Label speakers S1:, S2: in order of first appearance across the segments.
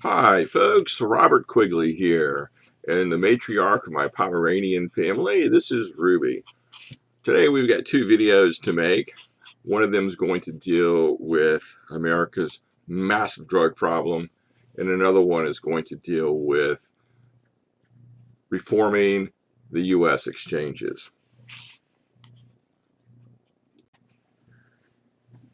S1: Hi, folks. Robert Quigley here, and the matriarch of my Pomeranian family. This is Ruby. Today we've got two videos to make. One of them is going to deal with America's massive drug problem, and another one is going to deal with reforming the U.S. exchanges.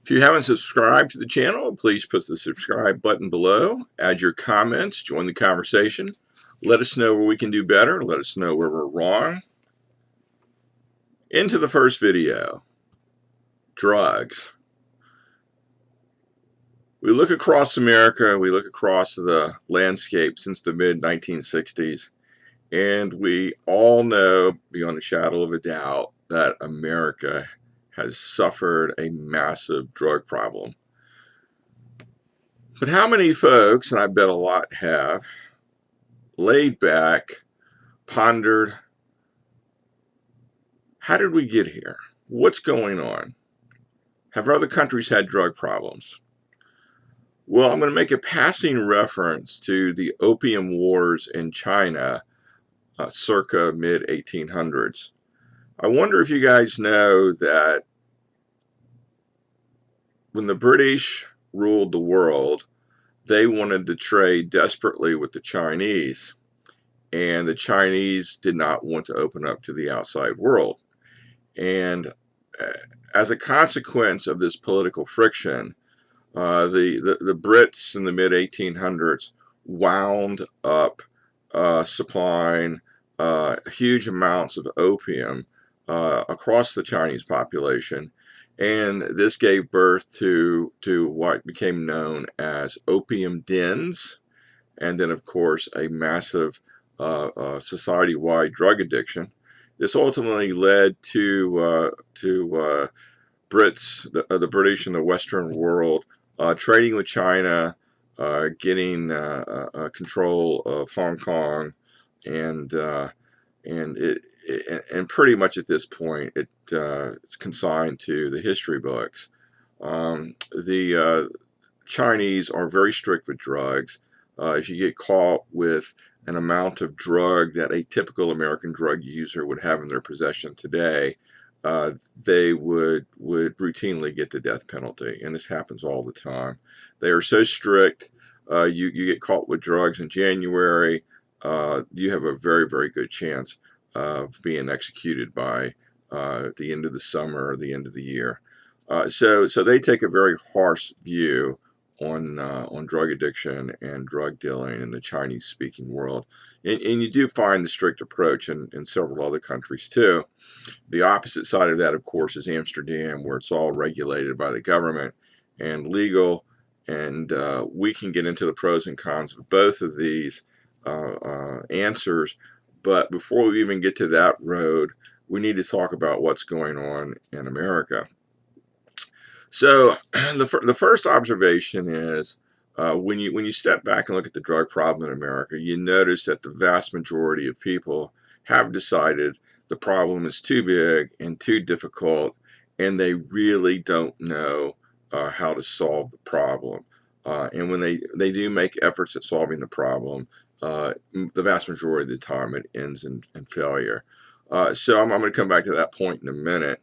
S1: If you haven't subscribed to the channel, please push the subscribe button below. Add your comments, join the conversation. Let us know where we can do better. Let us know where we're wrong. Into the first video, drugs. We look across America, we look across the landscape since the mid-1960s, and we all know beyond a shadow of a doubt that America has suffered a massive drug problem. But how many folks, and I bet a lot have, laid back, pondered, how did we get here? What's going on? Have other countries had drug problems? Well, I'm going to make a passing reference to the Opium Wars in China circa mid-1800s. I wonder if you guys know that when the British ruled the world, they wanted to trade desperately with the Chinese, and the Chinese did not want to open up to the outside world. And as a consequence of this political friction, the Brits in the mid-1800s wound up supplying huge amounts of opium across the Chinese population, and this gave birth to what became known as opium dens, and then of course a massive society-wide drug addiction. This ultimately led to Brits, the British and the Western world, trading with China, getting control of Hong Kong, and pretty much at this point it's consigned to the history books. The Chinese are very strict with drugs. If you get caught with an amount of drug that a typical American drug user would have in their possession today, they would routinely get the death penalty, and this happens all the time. They are so strict. You get caught with drugs in January, you have a very, very good chance of being executed by the end of the summer or the end of the year. So they take a very harsh view on drug addiction and drug dealing in the Chinese-speaking world, and you do find the strict approach in several other countries too. The opposite side of that, of course, is Amsterdam, where it's all regulated by the government and legal, and we can get into the pros and cons of both of these answers, but before we even get to that road, we need to talk about what's going on in America. So the first observation is when you step back and look at the drug problem in America, you notice that the vast majority of people have decided the problem is too big and too difficult, and they really don't know how to solve the problem. And when they do make efforts at solving the problem, the vast majority of the time it ends in failure. So I'm going to come back to that point in a minute.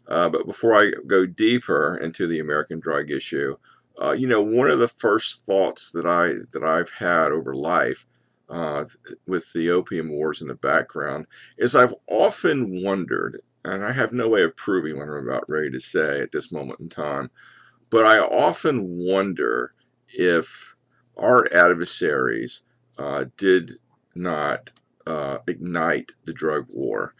S1: But before I go deeper into the American drug issue, one of the first thoughts that I've had over life, with the opium wars in the background, is I've often wondered, and I have no way of proving what I'm about ready to say at this moment in time, but I often wonder if our adversaries did not ignite the drug war.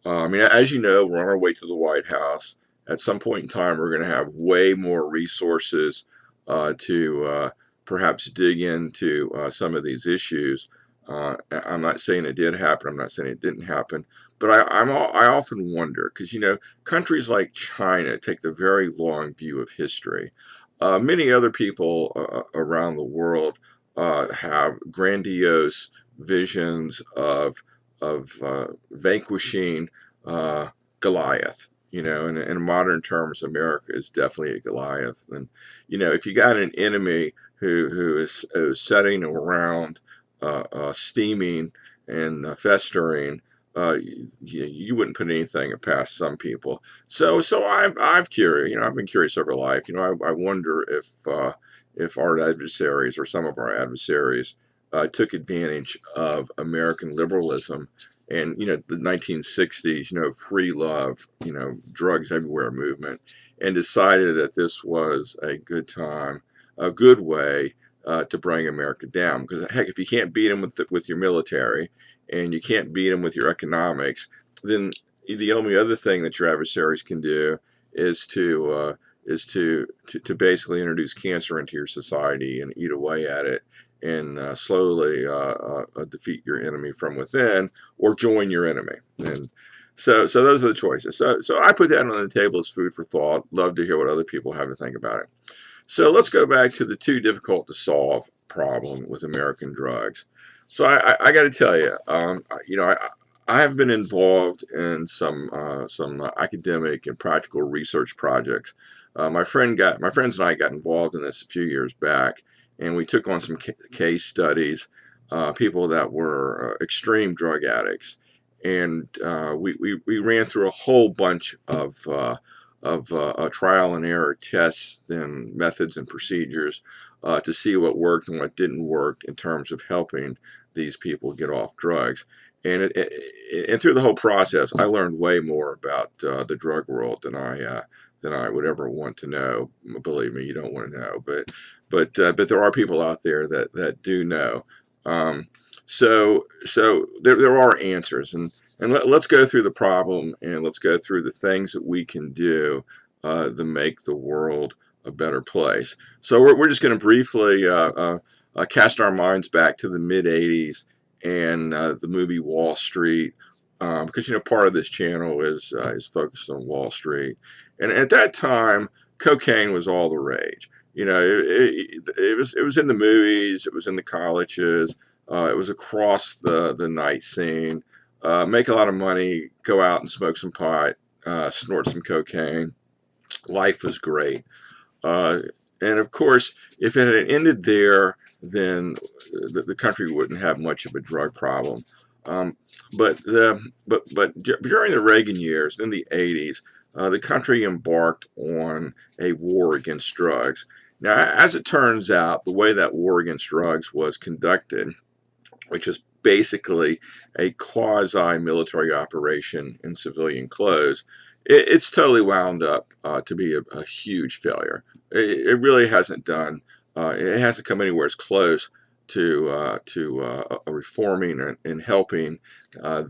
S1: I mean, as you know, we're on our way to the White House. At some point in time, we're going to have way more resources to perhaps dig into some of these issues. I'm not saying it did happen. I'm not saying it didn't happen. But I often wonder, because, countries like China take the very long view of history. Many other people around the world have grandiose visions of vanquishing Goliath. In modern terms, America is definitely a Goliath. And if you got an enemy who is setting around, steaming and festering, you wouldn't put anything past some people. So I've curious, I've been curious over life. I wonder if our adversaries, or some of our adversaries, took advantage of American liberalism and the 1960s, free love, drugs everywhere movement, and decided that this was a good time, a good way to bring America down. Because heck, if you can't beat them with your military, and you can't beat them with your economics, then the only other thing that your adversaries can do is to basically introduce cancer into your society and eat away at it, and slowly defeat your enemy from within, or join your enemy. And so those are the choices. So I put that on the table as food for thought. Love to hear what other people have to think about it. So let's go back to the too difficult to solve problem with American drugs. So I got to tell you, I have been involved in some academic and practical research projects. My friends and I got involved in this a few years back, and we took on some case studies, people that were extreme drug addicts, and we ran through a whole bunch of trial and error tests and methods and procedures to see what worked and what didn't work in terms of helping these people get off drugs. And through the whole process, I learned way more about the drug world than I would ever want to know. Believe me, you don't want to know, but there are people out there that do know. So there are answers, and let's go through the problem, and let's go through the things that we can do to make the world a better place. So we're just going to briefly cast our minds back to the mid '80s and the movie Wall Street, because part of this channel is focused on Wall Street, and at that time, cocaine was all the rage. It was in the movies, it was in the colleges, it was across the night scene. Make a lot of money, go out and smoke some pot, snort some cocaine. Life was great. Uh, and of course, if it had ended there, then the country wouldn't have much of a drug problem. Um, but during the Reagan years, in the '80s, the country embarked on a war against drugs. Now, as it turns out, the way that war against drugs was conducted, which is basically a quasi-military operation in civilian clothes, it's totally wound up to be a huge failure. It really hasn't done. It hasn't come anywhere as close to reforming and helping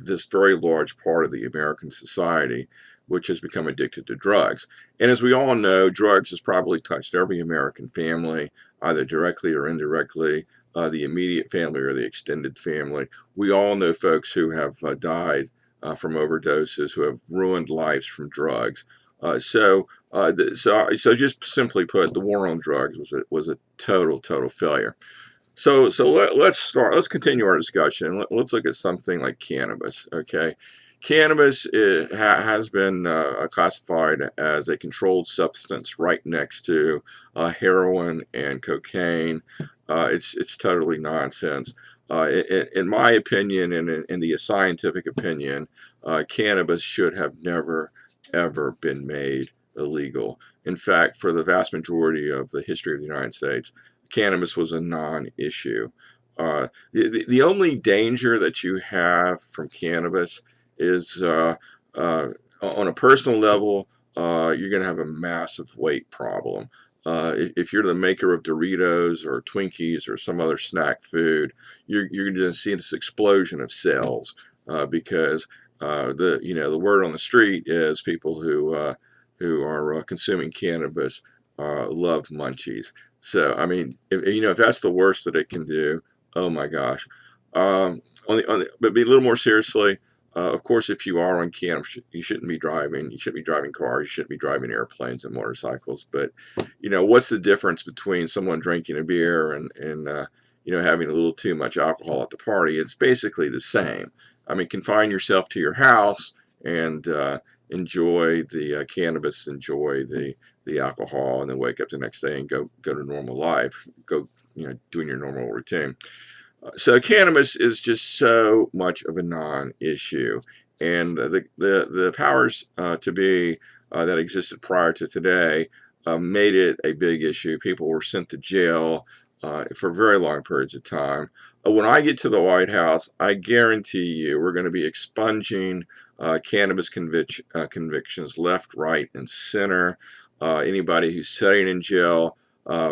S1: this very large part of the American society, which has become addicted to drugs. And as we all know, drugs has probably touched every American family, either directly or indirectly, the immediate family or the extended family. We all know folks who have died from overdoses, who have ruined lives from drugs. So just simply put, the war on drugs was a total failure. Let's start. Let's continue our discussion. Let's look at something like cannabis. Okay, cannabis has been classified as a controlled substance right next to heroin and cocaine. It's totally nonsense. In my opinion, and in the scientific opinion, cannabis should have never ever been made illegal. In fact, for the vast majority of the history of the United States, cannabis was a non-issue. The only danger that you have from cannabis is on a personal level, you're going to have a massive weight problem. If you're the maker of Doritos or Twinkies or some other snack food, you're going to see this explosion of sales because the word on the street is people who are consuming cannabis love munchies. So I mean, if that's the worst that it can do, oh my gosh. But be a little more seriously. Of course, if you are on cannabis, you shouldn't be driving. You shouldn't be driving cars. You shouldn't be driving airplanes and motorcycles. But what's the difference between someone drinking a beer and having a little too much alcohol at the party? It's basically the same. I mean, confine yourself to your house and enjoy the cannabis, enjoy the alcohol, and then wake up the next day and go to normal life, go doing your normal routine. So cannabis is just so much of a non-issue, and the powers to be that existed prior to today made it a big issue. People were sent to jail for very long periods of time. When I get to the White House, I guarantee you we're going to be expunging cannabis convictions left, right, and center. Anybody who's sitting in jail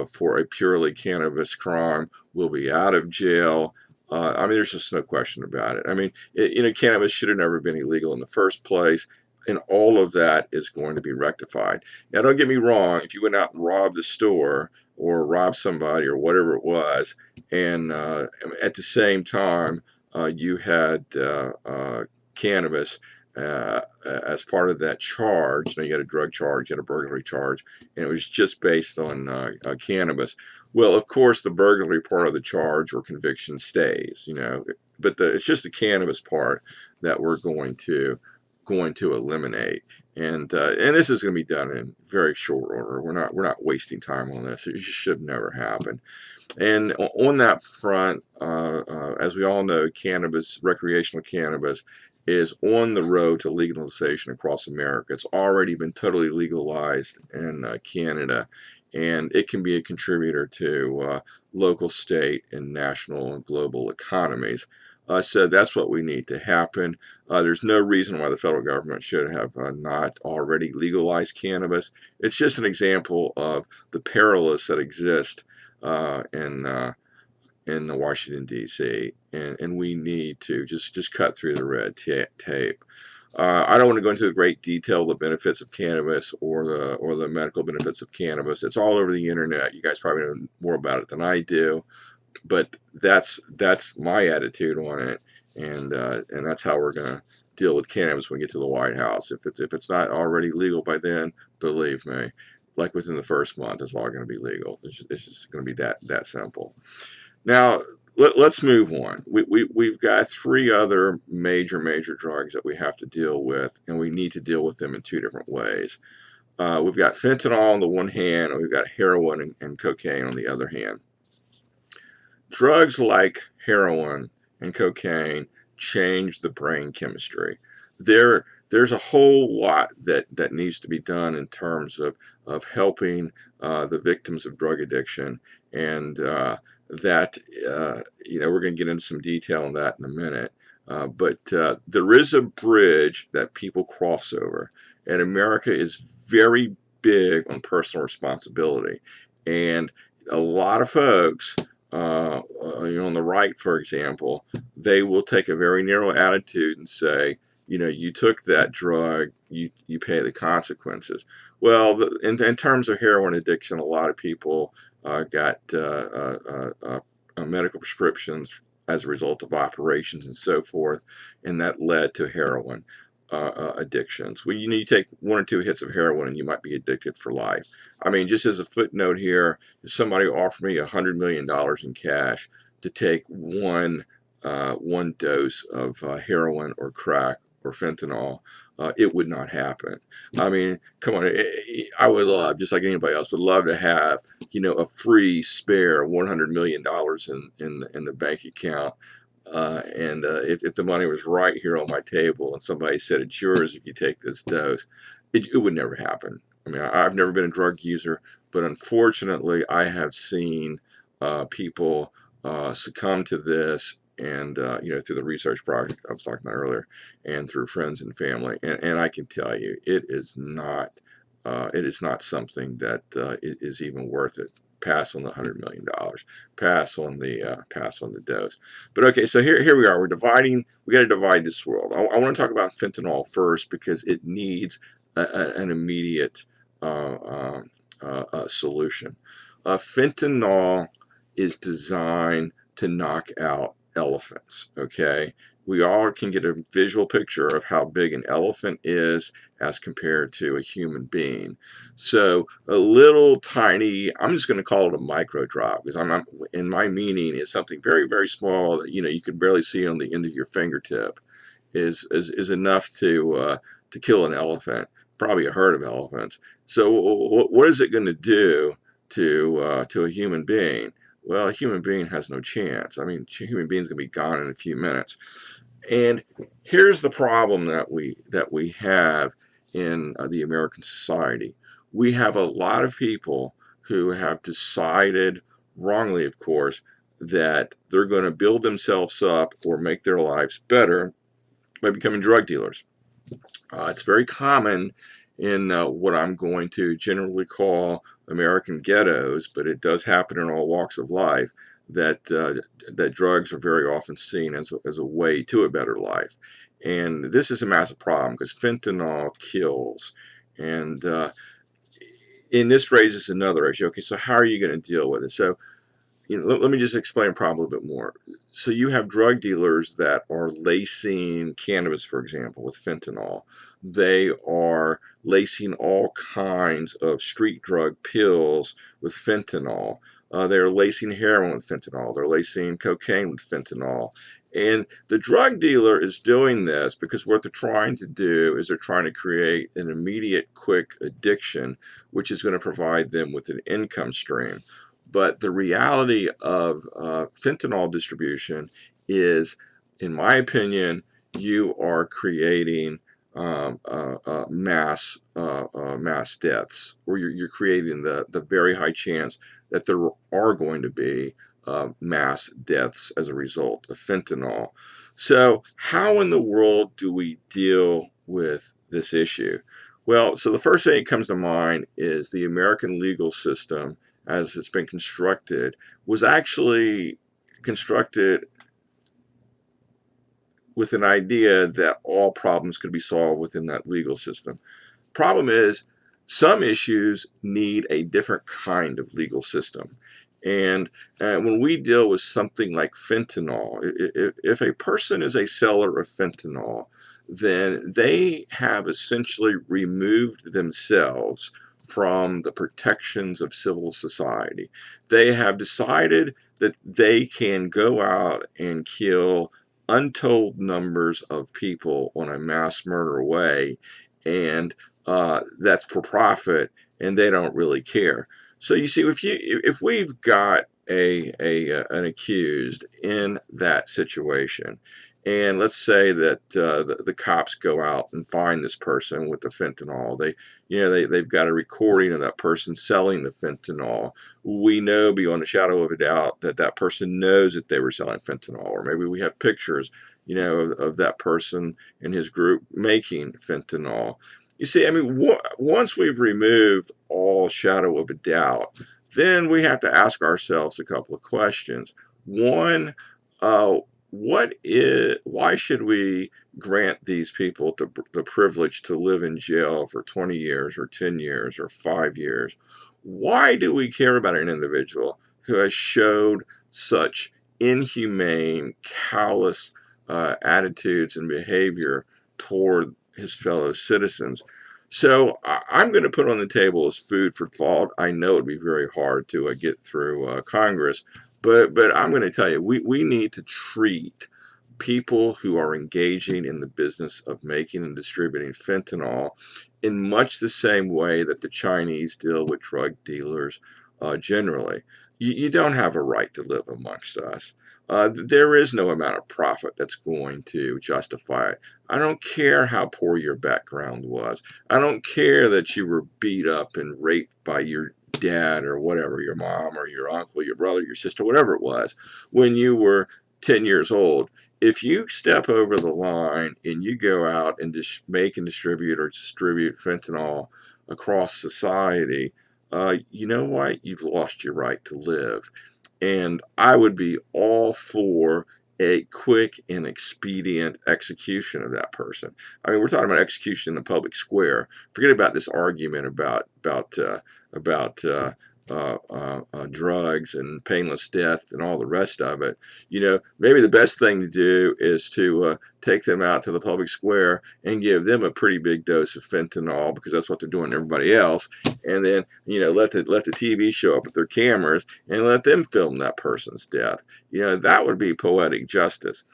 S1: for a purely cannabis crime will be out of jail. I mean, there's just no question about it. I mean, cannabis should have never been illegal in the first place, and all of that is going to be rectified. Now, don't get me wrong. If you went out and robbed the store or robbed somebody or whatever it was, and at the same time you had cannabis as part of that charge. Now, you had a drug charge, you had a burglary charge, and it was just based on cannabis. Well, of course, the burglary part of the charge or conviction stays, but it's just the cannabis part that we're going to eliminate. And this is going to be done in very short order. We're not wasting time on this. It should never happen. And on that front, as we all know, cannabis, recreational cannabis, is on the road to legalization across America. It's already been totally legalized in Canada, and it can be a contributor to local, state, and national and global economies. So that's what we need to happen. There's no reason why the federal government should have not already legalized cannabis. It's just an example of the perilous that exist in the Washington D.C. and we need to just cut through the red tape. I don't want to go into the great detail of the benefits of cannabis or the medical benefits of cannabis. It's all over the internet. You guys probably know more about it than I do, but that's my attitude on it, and that's how we're going to deal with cannabis when we get to the White House. If it's not already legal by then, believe me, like within the first month, it's all going to be legal. It's just going to be that simple. Now, let's move on. We've got three other major drugs that we have to deal with, and we need to deal with them in two different ways. We've got fentanyl on the one hand, and we've got heroin and cocaine on the other hand. Drugs like heroin and cocaine change the brain chemistry. There's a whole lot that needs to be done in terms of helping the victims of drug addiction, and that we're going to get into some detail on that in a minute. But there is a bridge that people cross over, and America is very big on personal responsibility, and a lot of folks, on the right, for example, they will take a very narrow attitude and say, you took that drug, you pay the consequences. Well, in terms of heroin addiction, a lot of people got medical prescriptions as a result of operations and so forth, and that led to heroin addictions. Well, you take one or two hits of heroin and you might be addicted for life. I mean, just as a footnote here, if somebody offered me $100 million in cash to take one dose of heroin or crack or fentanyl, it would not happen. I mean, come on, I would love, just like anybody else, would love to have, a free spare $100 million in the bank account. And if the money was right here on my table and somebody said it's yours if you take this dose, it would never happen. I mean, I've never been a drug user, but unfortunately, I have seen people succumb to this, and through the research project I was talking about earlier, and through friends and family, and I can tell you, it is not something that is even worth it. Pass on the $100 million. Pass on the dose. But okay, so here we are. We're dividing. We got to divide this world. I want to talk about fentanyl first because it needs an immediate solution. Fentanyl is designed to knock out elephants. Okay, we all can get a visual picture of how big an elephant is as compared to a human being. So a little tiny, I'm just going to call it a micro drop, because I'm in my meaning is something very, very small that you could barely see on the end of your fingertip, is enough to kill an elephant. probably a herd of elephants. So what is it going to do to a human being? Well, a human being has no chance. I mean, a human being's going to be gone in a few minutes. And here's the problem that we have in the American society. We have a lot of people who have decided, wrongly of course, that they're going to build themselves up or make their lives better by becoming drug dealers. It's very common in what I'm going to generally call American ghettos, but it does happen in all walks of life. That drugs are very often seen as a way to a better life, and this is a massive problem because fentanyl kills, and this raises another issue. Okay, so how are you going to deal with it? So let me just explain the problem a little bit more. So you have drug dealers that are lacing cannabis, for example, with fentanyl. They are lacing all kinds of street drug pills with fentanyl. They're lacing heroin with fentanyl. They're lacing cocaine with fentanyl. And the drug dealer is doing this because what they're trying to do is they're trying to create an immediate, quick addiction, which is going to provide them with an income stream. But the reality of fentanyl distribution is, in my opinion, you are creating mass deaths, or you're creating the very high chance that there are going to be mass deaths as a result of fentanyl. So, how in the world do we deal with this issue? Well, so the first thing that comes to mind is the American legal system as it's been constructed was actually constructed with an idea that all problems could be solved within that legal system. Problem is, some issues need a different kind of legal system. And when we deal with something like fentanyl, if a person is a seller of fentanyl, then they have essentially removed themselves from the protections of civil society. They have decided that they can go out and kill untold numbers of people on a mass murder way, and that's for profit, and they don't really care. So you see, if we've got an accused in that situation, and let's say that the cops go out and find this person with the fentanyl, they've got a recording of that person selling the fentanyl. We know beyond a shadow of a doubt that that person knows that they were selling fentanyl, or maybe we have pictures, of that person and his group making fentanyl. You see, I mean, once we've removed all shadow of a doubt, then we have to ask ourselves a couple of questions. One, uh, why should we grant these people the privilege to live in jail for 20 years or 10 years or 5 years? Why do we care about an individual who has showed such inhumane, callous attitudes and behavior toward his fellow citizens? So I'm going to put on the table as food for thought. I know it'd be very hard to get through Congress, but I'm going to tell you, we need to treat people who are engaging in the business of making and distributing fentanyl in much the same way that the Chinese deal with drug dealers generally. You don't have a right to live amongst us. There is no amount of profit that's going to justify it. I don't care how poor your background was. I don't care that you were beat up and raped by your dad or whatever, your mom or your uncle, your brother, your sister, whatever it was, when you were 10 years old. If you step over the line and you go out and just make and distribute fentanyl across society, you know what? You've lost your right to live. And I would be all for a quick and expedient execution of that person. I mean, we're talking about execution in the public square. Forget about this argument about drugs and painless death and all the rest of it. Maybe the best thing to do is to take them out to the public square and give them a pretty big dose of fentanyl, because that's what they're doing to everybody else. And then, let the TV show up with their cameras and let them film that person's death. That would be poetic justice.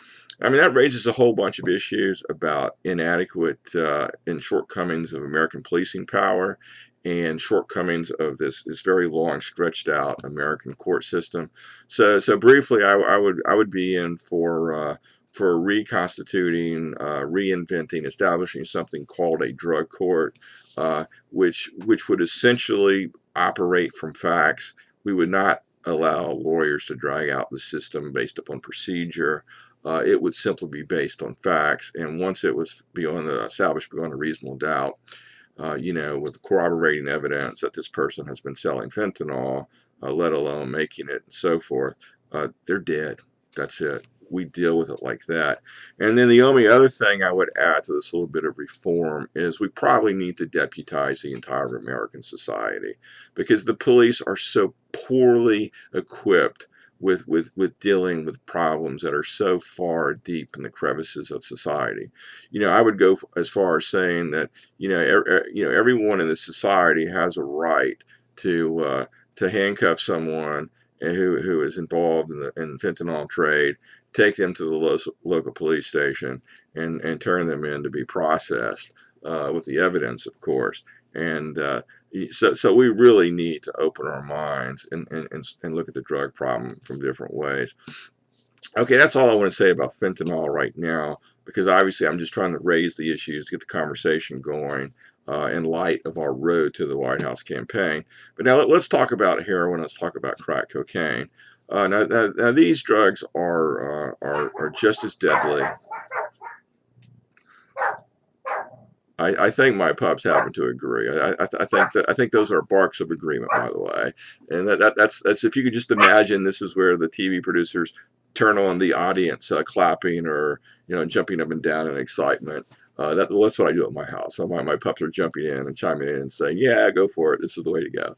S1: I mean, that raises a whole bunch of issues about inadequate and shortcomings of American policing power, and shortcomings of this very long, stretched out American court system. So briefly, I would be in for reconstituting, reinventing, establishing something called a drug court, which would essentially operate from facts. We would not allow lawyers to drag out the system based upon procedure. It would simply be based on facts, and once it was established beyond a reasonable doubt, with corroborating evidence that this person has been selling fentanyl, let alone making it and so forth, they're dead. That's it. We deal with it like that. And then the only other thing I would add to this little bit of reform is we probably need to deputize the entire American society, because the police are so poorly equipped with dealing with problems that are so far deep in the crevices of society. I would go as far as saying that everyone in this society has a right to handcuff someone who is involved in the fentanyl trade, take them to the local police station, and turn them in to be processed with the evidence, of course. And so we really need to open our minds and look at the drug problem from different ways. Okay, that's all I want to say about fentanyl right now, because obviously I'm just trying to raise the issues, get the conversation going in light of our road to the White House campaign. But now let's talk about heroin. Let's talk about crack cocaine. Now these drugs are just as deadly. I think my pups happen to agree. I think those are barks of agreement, by the way. And that's if you could just imagine, this is where the TV producers turn on the audience clapping or jumping up and down in excitement. That's what I do at my house. So my pups are jumping in and chiming in and saying, "Yeah, go for it. This is the way to go."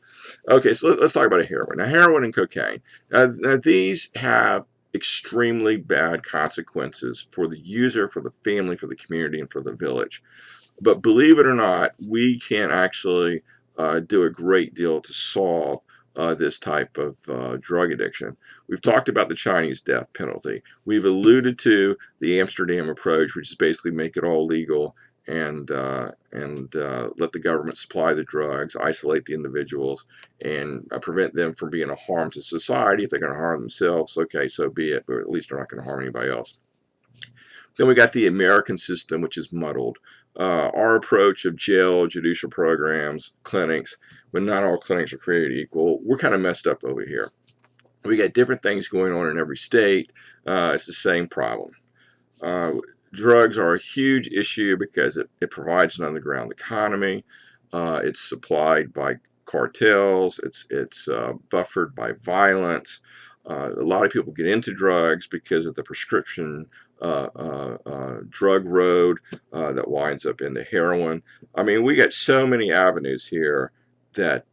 S1: Okay, so let's talk about heroin. Now, heroin and cocaine. Now these have extremely bad consequences for the user, for the family, for the community, and for the village. But believe it or not, we can actually do a great deal to solve this type of drug addiction. We've talked about the Chinese death penalty. We've alluded to the Amsterdam approach, which is basically make it all legal and let the government supply the drugs, isolate the individuals, and prevent them from being a harm to society. If they're going to harm themselves, okay, so be it, but at least they're not going to harm anybody else. Then we got the American system, which is muddled. Our approach of jail, judicial programs, clinics, when not all clinics are created equal, we're kind of messed up over here. We got different things going on in every state. It's the same problem. Drugs are a huge issue because it provides an underground economy. It's supplied by cartels. It's buffered by violence. A lot of people get into drugs because of the prescription drug road that winds up into heroin. I mean, we got so many avenues here that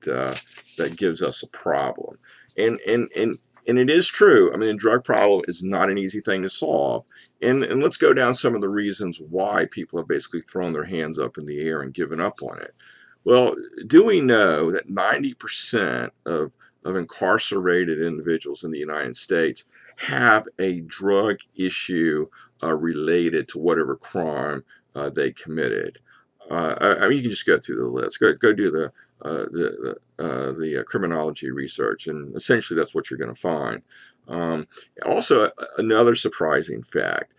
S1: gives us a problem. And it is true. I mean, the drug problem is not an easy thing to solve. And let's go down some of the reasons why people have basically thrown their hands up in the air and given up on it. Well, do we know that 90% of incarcerated individuals in the United States have a drug issue related to whatever crime they committed? I mean, you can just go through the list. Go do the criminology research, and essentially that's what you're going to find. Also, another surprising fact: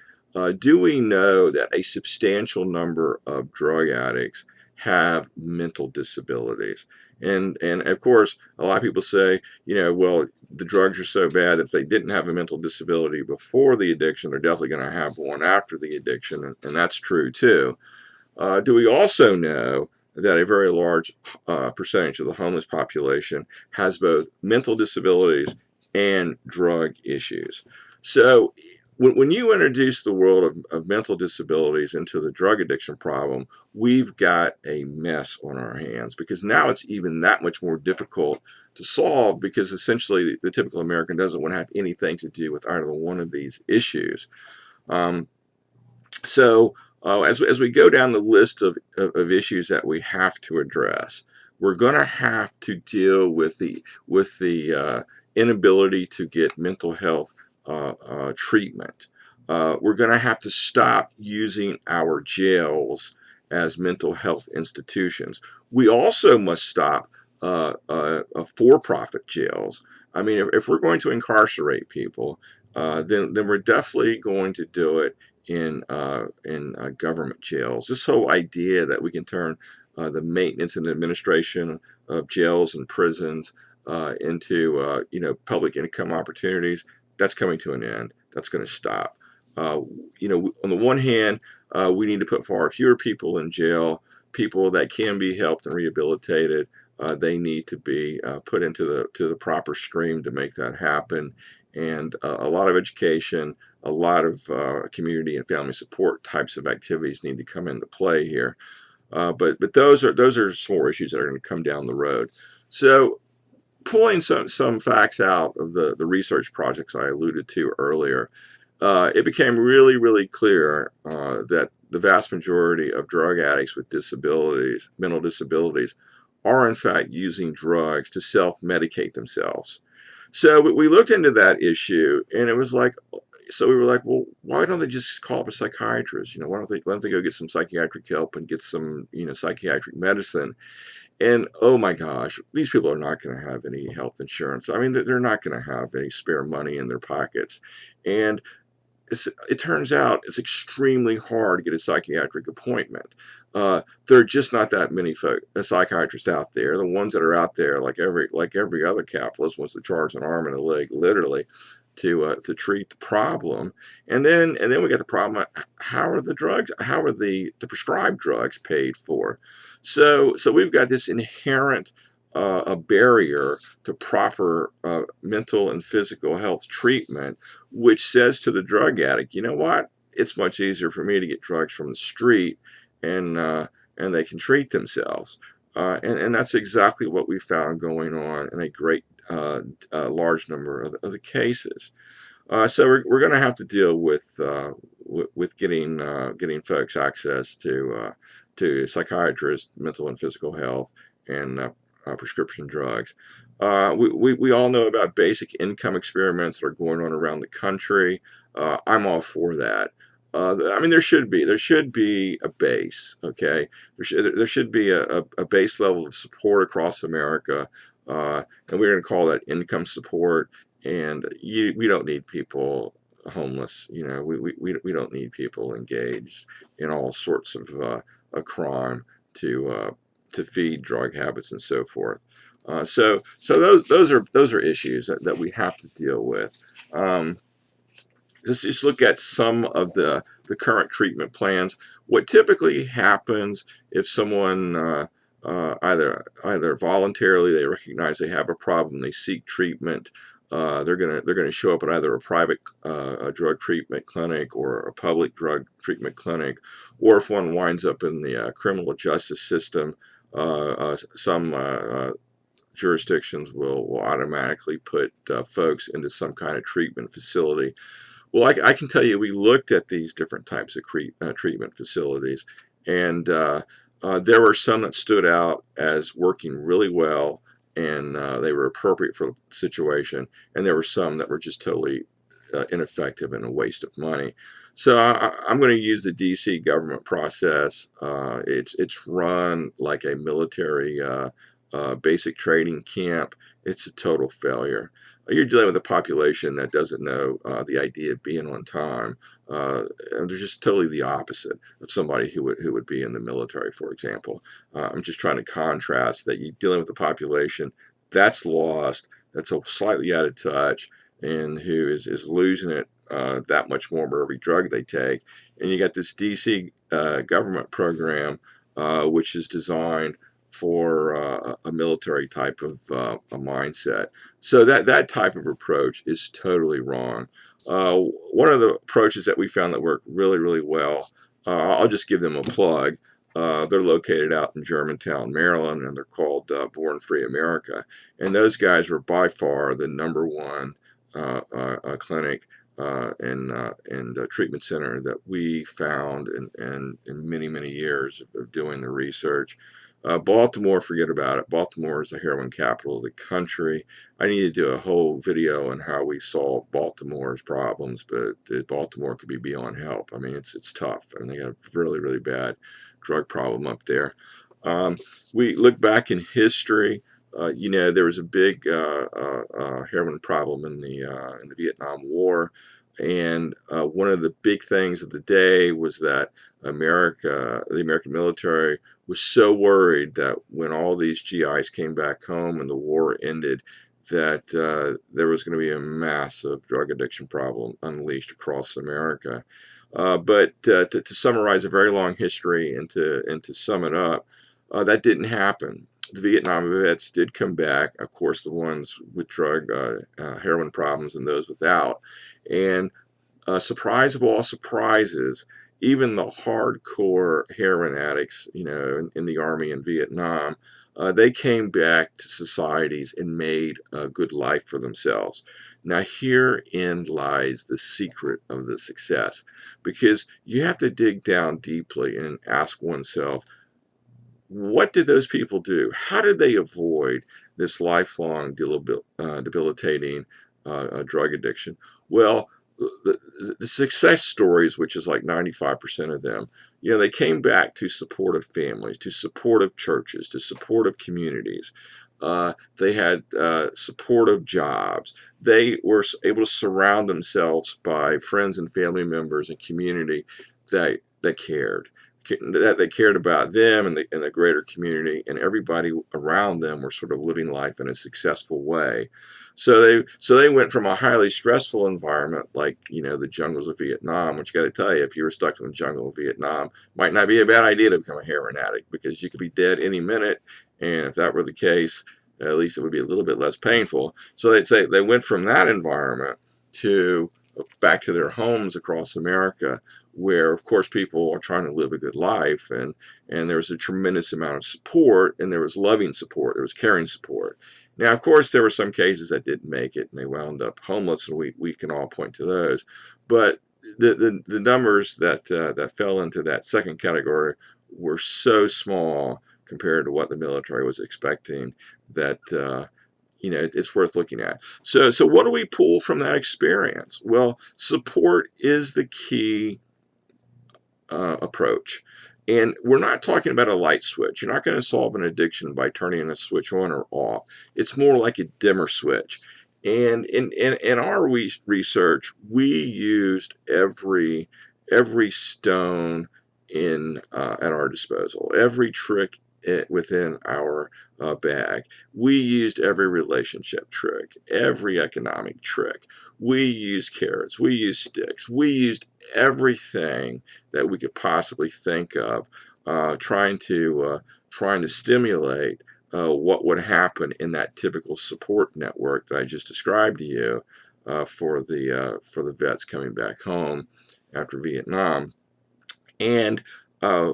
S1: do we know that a substantial number of drug addicts have mental disabilities? And of course, a lot of people say, well, the drugs are so bad that if they didn't have a mental disability before the addiction, they're definitely going to have one after the addiction, and that's true too. Do we also know that a very large percentage of the homeless population has both mental disabilities and drug issues? So when you introduce the world of mental disabilities into the drug addiction problem, we've got a mess on our hands, because now it's even that much more difficult to solve, because essentially the typical American doesn't want to have anything to do with either one of these issues. Um, so as we go down the list of issues that we have to address, we're going to have to deal with the inability to get mental health treatment. We're going to have to stop using our jails as mental health institutions. We also must stop for-profit jails. I mean, if we're going to incarcerate people, then we're definitely going to do it in government jails. This whole idea that we can turn the maintenance and administration of jails and prisons into public income opportunities, that's coming to an end. That's going to stop. On the one hand, we need to put far fewer people in jail. People that can be helped and rehabilitated, they need to be put into the proper stream to make that happen. And a lot of education, a lot of community and family support types of activities need to come into play here. But those are some more issues that are going to come down the road. So pulling some facts out of the research projects I alluded to earlier, it became really, really clear that the vast majority of drug addicts with disabilities, mental disabilities, are in fact using drugs to self-medicate themselves. So we looked into that issue, and it was like, so we were like, well, why don't they just call up a psychiatrist? Why don't they go get some psychiatric help and get some, psychiatric medicine? And oh my gosh, these people are not going to have any health insurance. I mean, they're not going to have any spare money in their pockets. And it turns out it's extremely hard to get a psychiatric appointment. There are just not that many psychiatrists out there. The ones that are out there, like every other capitalist, wants to charge an arm and a leg, literally, to treat the problem. And then we got the problem: how are the drugs? How are the prescribed drugs paid for? So we've got this inherent a barrier to proper mental and physical health treatment, which says to the drug addict, you know what? It's much easier for me to get drugs from the street, and they can treat themselves. And that's exactly what we found going on in a great large number of the cases. So we're going to have to deal with getting folks access to psychiatrists, mental and physical health, and prescription drugs. We all know about basic income experiments that are going on around the country. I'm all for that. I mean, there should be a base. Okay, there should be a base level of support across America, and we're going to call that income support. And we don't need people homeless. We don't need people engaged in all sorts of a crime to feed drug habits and so forth. So those are issues that we have to deal with. Just look at some of the current treatment plans. What typically happens if someone either voluntarily they recognize they have a problem, they seek treatment, they're gonna show up at either a private a drug treatment clinic or a public drug treatment clinic, or if one winds up in the criminal justice system, some jurisdictions will automatically put folks into some kind of treatment facility. Well, I can tell you, we looked at these different types of treatment facilities, and there were some that stood out as working really well, and they were appropriate for the situation, and there were some that were just totally ineffective and a waste of money. So I'm going to use the DC government process. It's run like a military basic training camp. It's a total failure. You're dealing with a population that doesn't know the idea of being on time. And they're just totally the opposite of somebody who would be in the military, for example. I'm just trying to contrast that you're dealing with a population that's lost, that's slightly out of touch, and who is losing it that much more for every drug they take. And you got this DC government program, which is designed for a military type of a mindset. So that type of approach is totally wrong. One of the approaches that we found that worked really, really well, I'll just give them a plug. They're located out in Germantown, Maryland, and they're called Born Free America. And those guys were by far the number one clinic and treatment center that we found in many, many years of doing the research. Baltimore, forget about it. Baltimore is the heroin capital of the country. I need to do a whole video on how we solve Baltimore's problems, but Baltimore could be beyond help. I mean, it's tough. I mean, they have a really, really bad drug problem up there. Um, we look back in history. There was a big heroin problem in the Vietnam War, and one of the big things of the day was that the American military, was so worried that when all these GIs came back home and the war ended, that there was going to be a massive drug addiction problem unleashed across America. But to summarize a very long history and to sum it up, that didn't happen. The Vietnam vets did come back, of course, the ones with heroin problems and those without. And surprise of all surprises, even the hardcore heroin addicts, in the Army in Vietnam, they came back to societies and made a good life for themselves. Now, herein lies the secret of the success, because you have to dig down deeply and ask oneself, what did those people do? How did they avoid this lifelong debilitating drug addiction? Well, the success stories, which is like 95% of them, they came back to supportive families, to supportive churches, to supportive communities. They had supportive jobs. They were able to surround themselves by friends and family members and community that cared. That they cared about them and the greater community, and everybody around them were sort of living life in a successful way. So they went from a highly stressful environment like the jungles of Vietnam, which got to tell you, if you were stuck in the jungle of Vietnam, might not be a bad idea to become a heroin addict, because you could be dead any minute, and if that were the case, at least it would be a little bit less painful. So they'd say they went from that environment to back to their homes across America, where of course people are trying to live a good life, and there's a tremendous amount of support, and there was loving support, there was caring support. Now, of course, there were some cases that didn't make it and they wound up homeless, and we can all point to those. But the numbers that fell into that second category were so small compared to what the military was expecting, that it's worth looking at. So what do we pull from that experience? Well, support is the key approach. And we're not talking about a light switch. You're not going to solve an addiction by turning a switch on or off. It's more like a dimmer switch. And in our research, we used every stone at our disposal, every trick within our bag. We used every relationship trick, every economic trick. We used carrots. We used sticks. We used everything that we could possibly think of, trying to stimulate what would happen in that typical support network that I just described to you, for the vets coming back home after Vietnam. And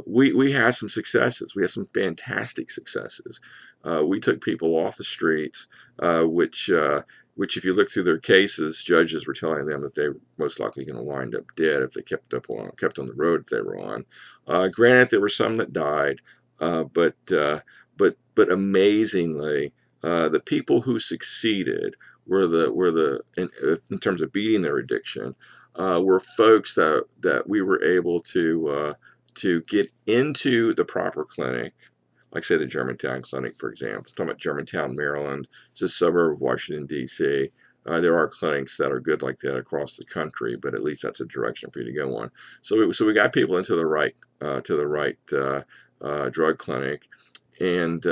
S1: we had some successes. We had some fantastic successes. We took people off the streets, which if you look through their cases, judges were telling them that they were most likely going to wind up dead if they kept on the road that they were on. Granted, there were some that died, but amazingly, the people who succeeded were in terms of beating their addiction, were folks that we were able to get into the proper clinic, like say the Germantown Clinic, for example. I'm talking about Germantown, Maryland. It's a suburb of Washington, D.C. There are clinics that are good like that across the country, but at least that's a direction for you to go on. So we got people into the right drug clinic, and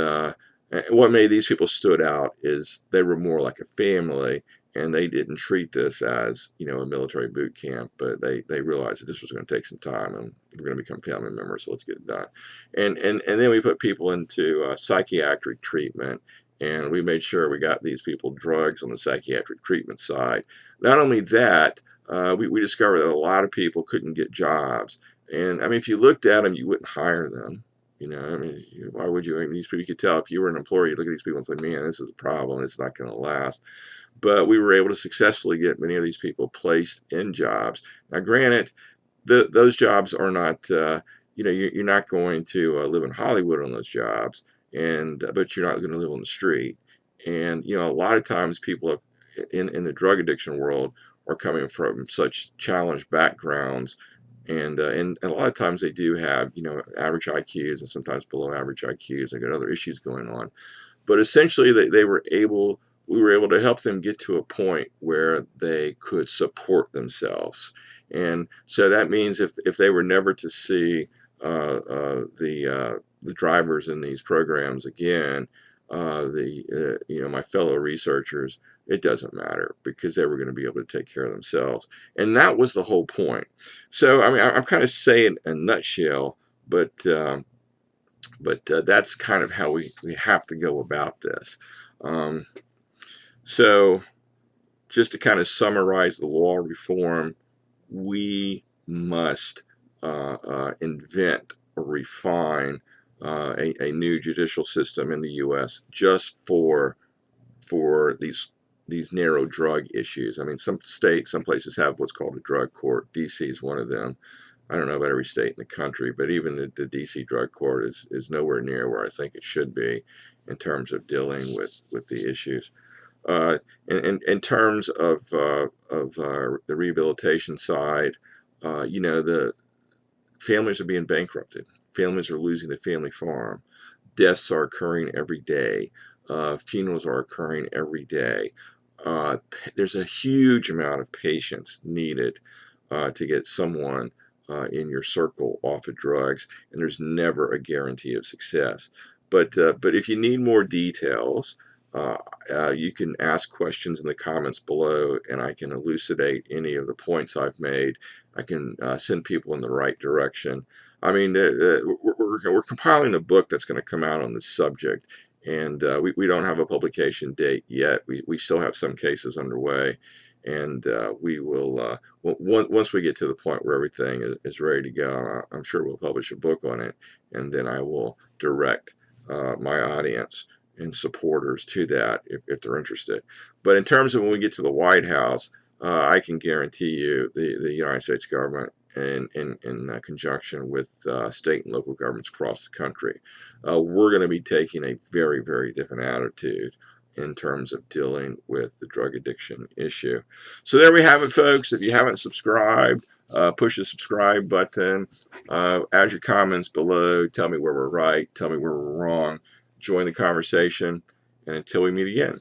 S1: what made these people stood out is they were more like a family, and they didn't treat this as a military boot camp, but they realized that this was going to take some time, and we're going to become family members, so let's get it done. And then we put people into psychiatric treatment, and we made sure we got these people drugs on the psychiatric treatment side. Not only that, we discovered that a lot of people couldn't get jobs, and I mean, if you looked at them, you wouldn't hire them. You know, I mean, why would you? I mean, these people, you could tell if you were an employer, you look at these people and say, man, this is a problem. It's not going to last. But we were able to successfully get many of these people placed in jobs. Now, granted, those jobs are not, you're not going to live in Hollywood on those jobs, and but you're not going to live on the street. And a lot of times people in the drug addiction world are coming from such challenged backgrounds, and a lot of times they do have average IQs and sometimes below average IQs. They got other issues going on, but essentially we were able to help them get to a point where they could support themselves. And so that means if they were never to see the drivers in these programs again, my fellow researchers, it doesn't matter because they were going to be able to take care of themselves. And that was the whole point. So I mean, I'm kind of saying in a nutshell, but that's kind of how we have to go about this. Um, so just to kind of summarize the law reform, we must invent or refine a new judicial system in the U.S. just for these narrow drug issues. I mean, some states, some places have what's called a drug court. D.C. is one of them. I don't know about every state in the country, but even the D.C. drug court is nowhere near where I think it should be in terms of dealing with the issues. Uh, in terms of the rehabilitation side, the families are being bankrupted. Families are losing the family farm. Deaths are occurring every day. Funerals are occurring every day. There's a huge amount of patience needed to get someone in your circle off of drugs, and there's never a guarantee of success. But if you need more details, uh, you can ask questions in the comments below, and I can elucidate any of the points I've made. I can send people in the right direction. I mean, we're compiling a book that's going to come out on this subject, and we don't have a publication date yet. We still have some cases underway, and we will, once we get to the point where everything is ready to go, I'm sure we'll publish a book on it, and then I will direct my audience and supporters to that if they're interested. But in terms of when we get to the White House, I can guarantee you the United States government, in conjunction with state and local governments across the country, we're going to be taking a very, very different attitude in terms of dealing with the drug addiction issue. So there we have it, folks. If you haven't subscribed, push the subscribe button. Add your comments below. Tell me where we're right. Tell me where we're wrong. Join the conversation. And until we meet again.